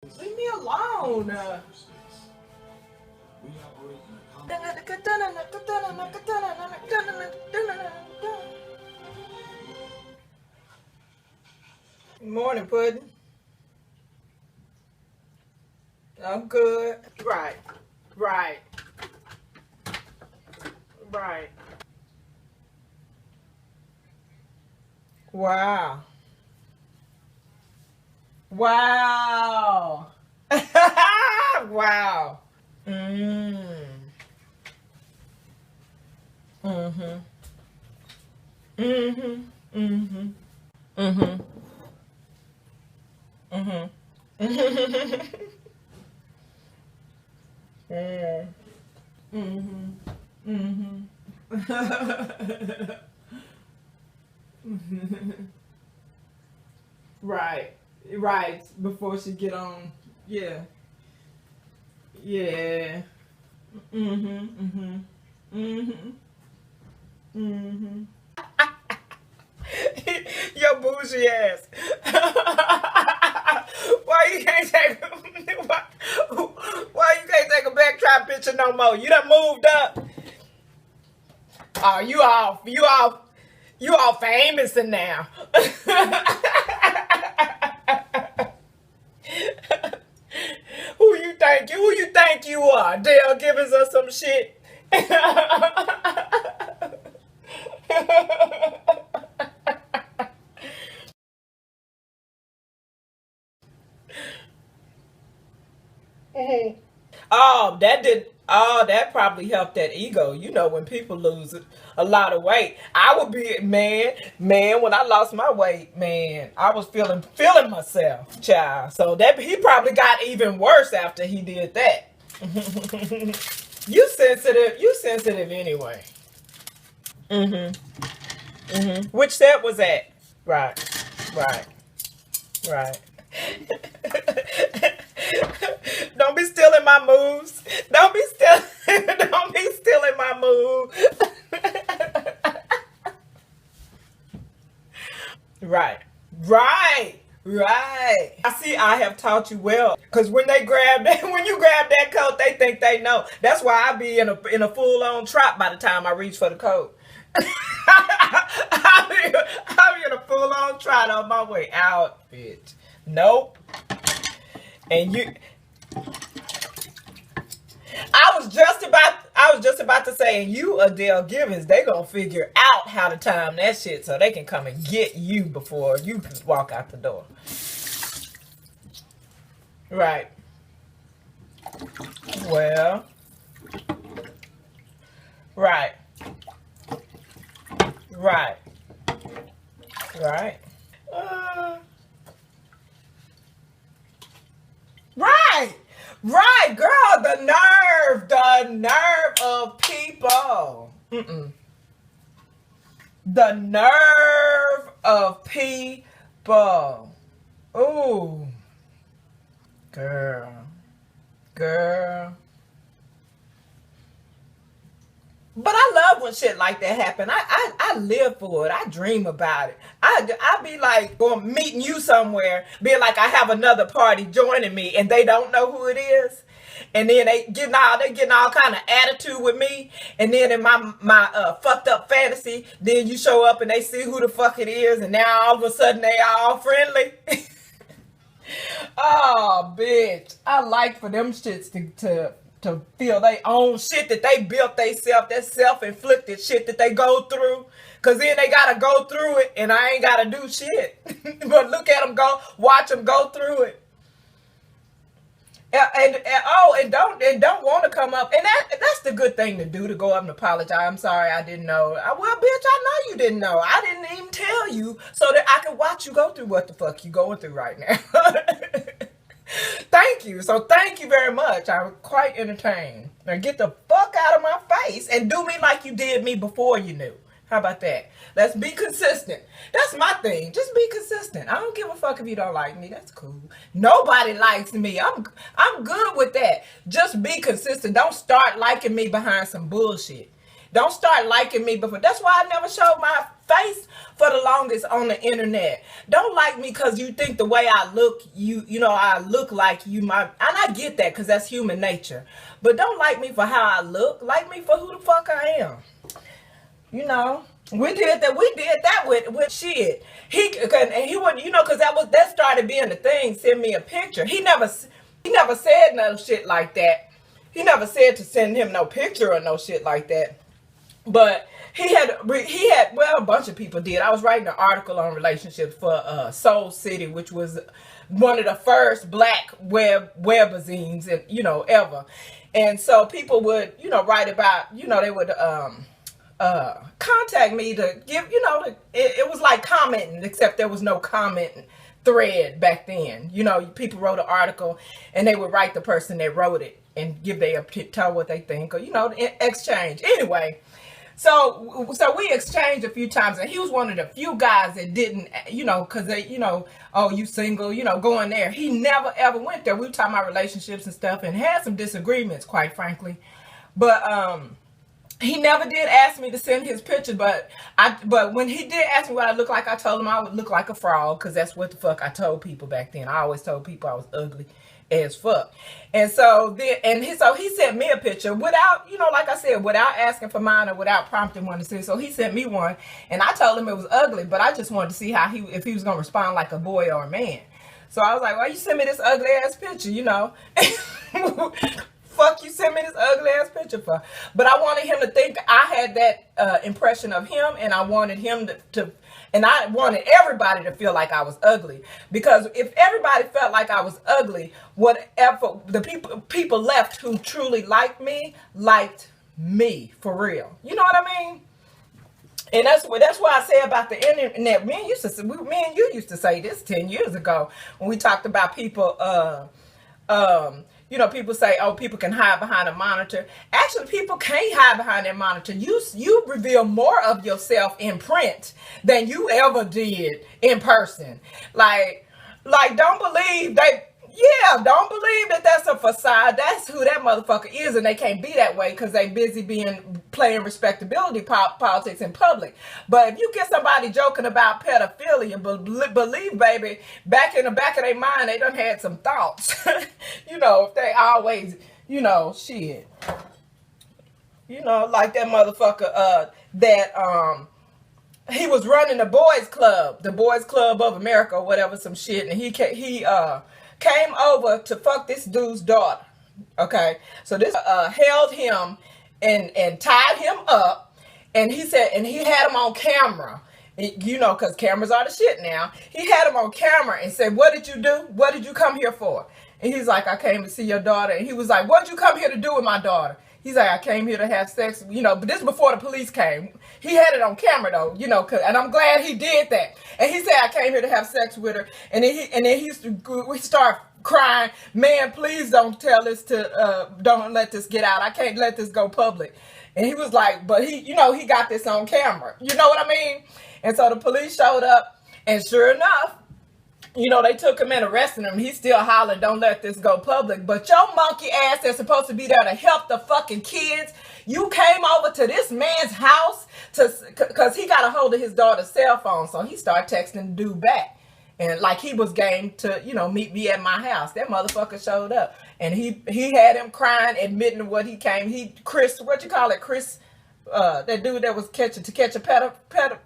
Leave me alone. Morning, Pudding. I'm good. Right. Right. Right. Wow. Wow. Wow. Mm. Mm-hmm. Mm-hmm. Mm-hmm. Mm-hmm. Mm-hmm. Mm. Mm-hmm. Mm-hmm. Right. Right. Before she get on. Yeah. Yeah. Mm-hmm. Mm-hmm. Mm-hmm. Mm-hmm. Your bougie ass. Why you can't take why, why you can't take a backdrop picture no more? You done moved up. Oh, you all famous now. Who you think you are? Dale giving us some shit. Mhm. Oh, that did. Oh, that probably helped that ego. You know, when people lose a lot of weight, I would be man. When I lost my weight, man, I was feeling myself, child. So that he probably got even worse after he did that. You sensitive. You sensitive anyway. Mhm. Mhm. Which set was that? Right. Right. Right. Don't be stealing my moves. Don't be still. Don't be stealing my move. Right. Right. Right. I see. I have taught you well. Cause when they grab that, when you grab that coat, they think they know. That's why I be in a full on trot by the time I reach for the coat. I'll be in a full on trot on my way out, bitch. Nope. And you, I was just about to say, and you, Adele Givens, they gonna figure out how to time that shit so they can come and get you before you walk out the door. Right. Well, right. Right. Right. Uh, right. Right, girl. The nerve of people. Mm-mm. The nerve of people. Ooh, girl, girl. But I love when shit like that happen. I live for it. I dream about it. I be like going meeting you somewhere, being like I have another party joining me, and they don't know who it is, and then they getting all kind of attitude with me, and then in my fucked up fantasy, then you show up and they see who the fuck it is, and now all of a sudden they all friendly. Oh, bitch. I like for them shits to feel they own shit that they built theyself, that self-inflicted shit that they go through. Cause then they gotta go through it and I ain't gotta do shit. But look at them go, watch them go through it. And don't want to come up, and that's the good thing to do, to go up and apologize. I'm sorry, I didn't know. Well, bitch, I know you didn't know. I didn't even tell you so that I could watch you go through what the fuck you going through right now. Thank you. So thank you very much. I'm quite entertained. Now get the fuck out of my face and do me like you did me before you knew. How about that? Let's be consistent. That's my thing. Just be consistent. I don't give a fuck if you don't like me. That's cool. Nobody likes me. I'm good with that. Just be consistent. Don't start liking me behind some bullshit. Don't start liking me before. That's why I never showed my face for the longest on the internet. Don't like me because you think the way I look, you know, I look like you might, and I get that because that's human nature. But don't like me for how I look. Like me for who the fuck I am. You know, we did that. We did that with shit. And he wouldn't, you know, because that started being the thing. Send me a picture. He never said no shit like that. He never said to send him no picture or no shit like that. But he had well, a bunch of people did. I was writing an article on relationships for Soul City, which was one of the first black webzines and, you know, ever. And so people would, you know, write about, you know, they would contact me to give, you know, it was like commenting, except there was no comment thread back then. You know, people wrote an article and they would write the person that wrote it and give their tell what they think, or, you know, exchange. Anyway, so we exchanged a few times, and he was one of the few guys that didn't, you know, because they, you know, oh, you single, you know, going there. He never ever went there. We were talking about relationships and stuff, and had some disagreements, quite frankly. But he never did ask me to send his picture, but when he did ask me what I look like, I told him I would look like a frog, because that's what the fuck I told people back then. I always told people I was ugly as fuck. And so then, he sent me a picture without, you know, like I said, without asking for mine or without prompting one to see. So he sent me one, and I told him it was ugly, but I just wanted to see how if he was gonna respond like a boy or a man. So I was like, why you send me this ugly ass picture, you know? Fuck you sent me this ugly ass picture for? But I wanted him to think I had that impression of him, and I wanted him to and I wanted everybody to feel like I was ugly, because if everybody felt like I was ugly, whatever the people left who truly liked me for real. You know what I mean? And that's why I say about the internet. Me and you used to say this 10 years ago when we talked about people. You know, people say, oh, people can hide behind a monitor. Actually, people can't hide behind their monitor. You reveal more of yourself in print than you ever did in person. Like don't believe don't believe that that's a facade. That's who that motherfucker is, and they can't be that way because they busy playing respectability politics in public. But if you get somebody joking about pedophilia, believe, baby, back in the back of their mind, they done had some thoughts. You know, if they always, you know, shit. You know, like that motherfucker he was running the Boys Club of America or whatever, some shit, and he came over to fuck this dude's daughter. Okay, so this held him and tied him up, and he said, and he had him on camera, you know, because cameras are the shit now. He had him on camera and said, what did you do? What did you come here for? And he's like, I came to see your daughter. And he was like, what did you come here to do with my daughter? He's like, I came here to have sex, you know, but this is before the police came. He had it on camera though, you know, and I'm glad he did that. And he said, I came here to have sex with her. And then we start crying, man, please don't don't let this get out. I can't let this go public. And he was like, but he got this on camera. You know what I mean? And so the police showed up, and sure enough, you know, they took him and arrested him. He's still hollering, don't let this go public. But your monkey ass that's supposed to be there to help the fucking kids, you came over to this man's house because he got a hold of his daughter's cell phone. So he started texting the dude back. And like he was game to, you know, meet me at my house. That motherfucker showed up. And he had him crying, admitting to what he came. Chris, that dude that was catch a predator.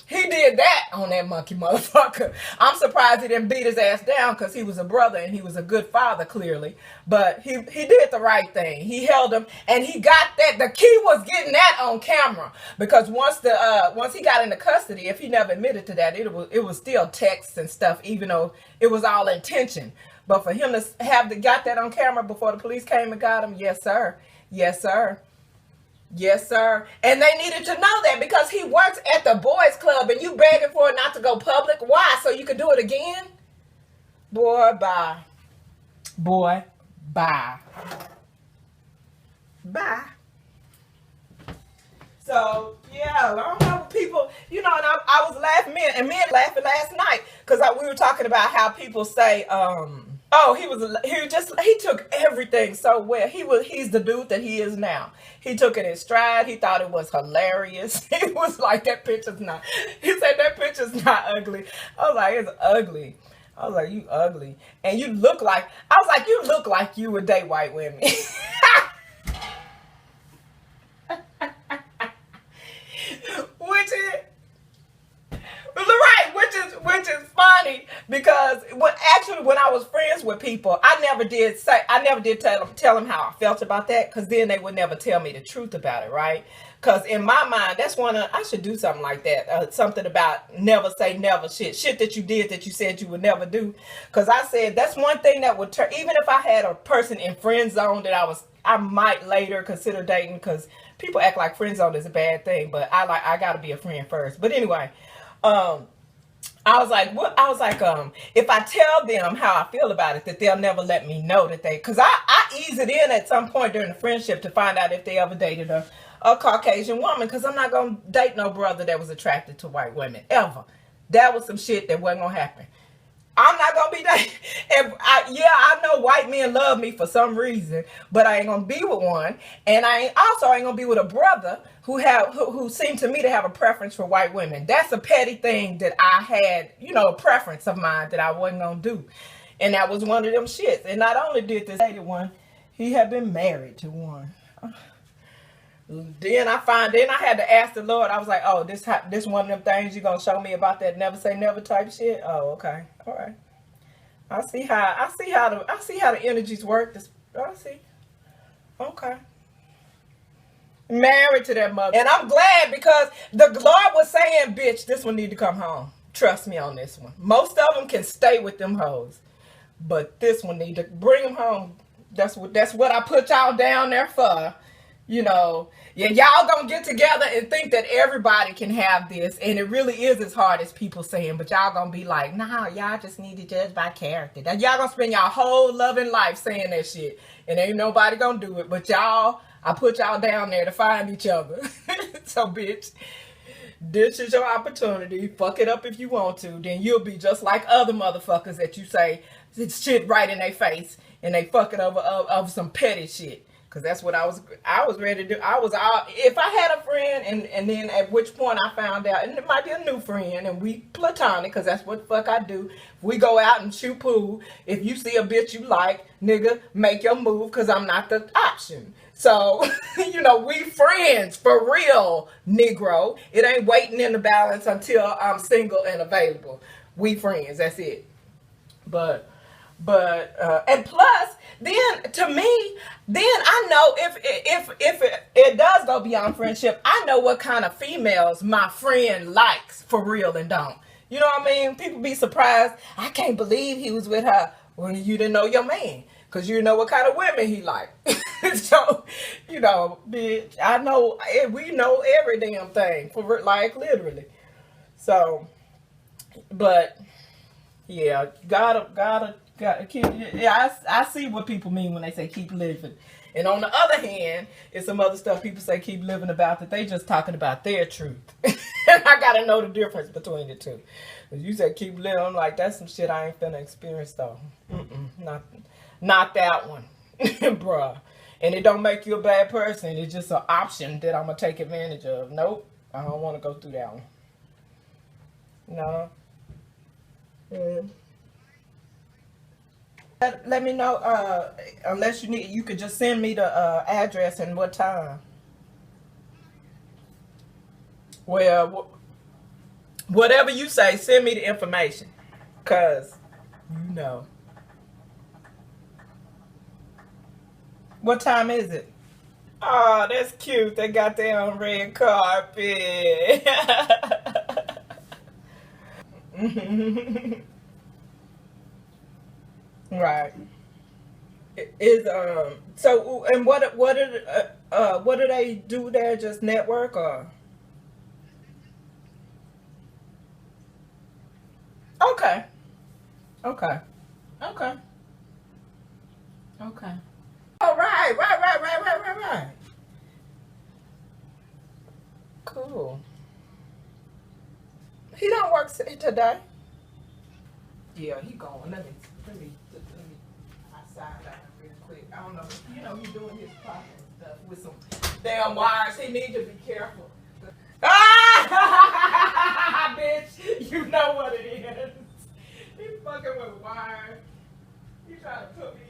He did that on that monkey motherfucker. I'm surprised he didn't beat his ass down, because he was a brother and he was a good father, clearly. But he did the right thing. He held him, and he got that. The key was getting that on camera, because once he got into custody, if he never admitted to that, it was still texts and stuff, even though it was all intention. But for him to got that on camera before the police came and got him, yes sir, yes sir. Yes, sir. And they needed to know that, because he works at the Boys Club, and you begging for it not to go public. Why? So you could do it again? Boy, bye. Boy, bye. Bye. So, yeah, I don't know, people, you know, and I was laughing, and me laughing last night, because we were talking about how people say, Oh, he took everything so well. He's the dude that he is now. He took it in stride. He thought it was hilarious. He was like, that picture's not, he said that picture's not ugly. I was like, it's ugly. I was like, you ugly. And you look like, I was like, you look like you would date white women. Which is right, which is funny because when I was friends with people, I never did tell them how I felt about that, because then they would never tell me the truth about it, right? Because in my mind, that's I should do something like that, something about never say never, shit that you did that you said you would never do. Because I said that's one thing that would turn, even if I had a person in friend zone that I might later consider dating, because people act like friend zone is a bad thing, but I gotta be a friend first. But anyway, I was like, what? I was like, if I tell them how I feel about it, that they'll never let me know that because I ease it in at some point during the friendship to find out if they ever dated a Caucasian woman, because I'm not going to date no brother that was attracted to white women, ever. That was some shit that wasn't going to happen. I'm not gonna be that. I know white men love me for some reason, but I ain't gonna be with one, and I ain't gonna be with a brother who seemed to me to have a preference for white women. That's a petty thing that I had, a preference of mine that I wasn't gonna do, and that was one of them shits. And not only did this dated one, he had been married to one. Then I had to ask the Lord. I was like, oh, this one of them things you gonna show me about that never say never type shit. Oh, okay, all right. I see how the energies work. I see. Okay. Married to that mother, and I'm glad, because the Lord was saying, bitch, this one need to come home. Trust me on this one. Most of them can stay with them hoes, but this one need to bring them home. That's what I put y'all down there for. Y'all gonna get together and think that everybody can have this, and it really is as hard as people saying, but y'all gonna be like, nah, y'all just need to judge by character. That y'all gonna spend y'all whole loving life saying that shit, and ain't nobody gonna do it but y'all. I put y'all down there to find each other. So bitch, this is your opportunity. Fuck it up if you want to, then you'll be just like other motherfuckers that you say shit right in their face, and they fuck it over some petty shit. Because that's what I was ready to do. If I had a friend, and then at which point I found out, and it might be a new friend, and we platonic, because that's what the fuck I do. We go out and shoot pool. If you see a bitch you like, nigga, make your move, because I'm not the option. So, we friends for real, Negro. It ain't waiting in the balance until I'm single and available. We friends, that's it. But and plus, then to me, then I know if it does go beyond friendship, I know what kind of females my friend likes for real and don't. You know what I mean? People be surprised. I can't believe he was with her. Well, you didn't know your man, because you know what kind of women he like. So, bitch, I know, we know every damn thing, for like literally. So, but yeah, gotta keep. Yeah, I see what people mean when they say keep living. And on the other hand, it's some other stuff people say keep living about that they just talking about their truth. And I gotta know the difference between the two. If you say keep living, I'm like, that's some shit I ain't finna experience though. Not that one, bruh. And it don't make you a bad person. It's just an option that I'm gonna take advantage of. Nope, I don't want to go through that one. No. Let me know. Unless you could just send me the address and what time. Well, whatever you say, send me the information, cause you know. What time is it? Oh, that's cute. They got their own red carpet. Right. Is so, and what do they do there? Just network, or okay, okay, okay, okay. All right, right. Cool. He don't work today. Yeah, he going. Let me. don't know. You know, he's doing his pocket stuff with some damn wires. He needs to be careful. Ah, bitch, you know what it is. He's fucking with wires. He trying to put me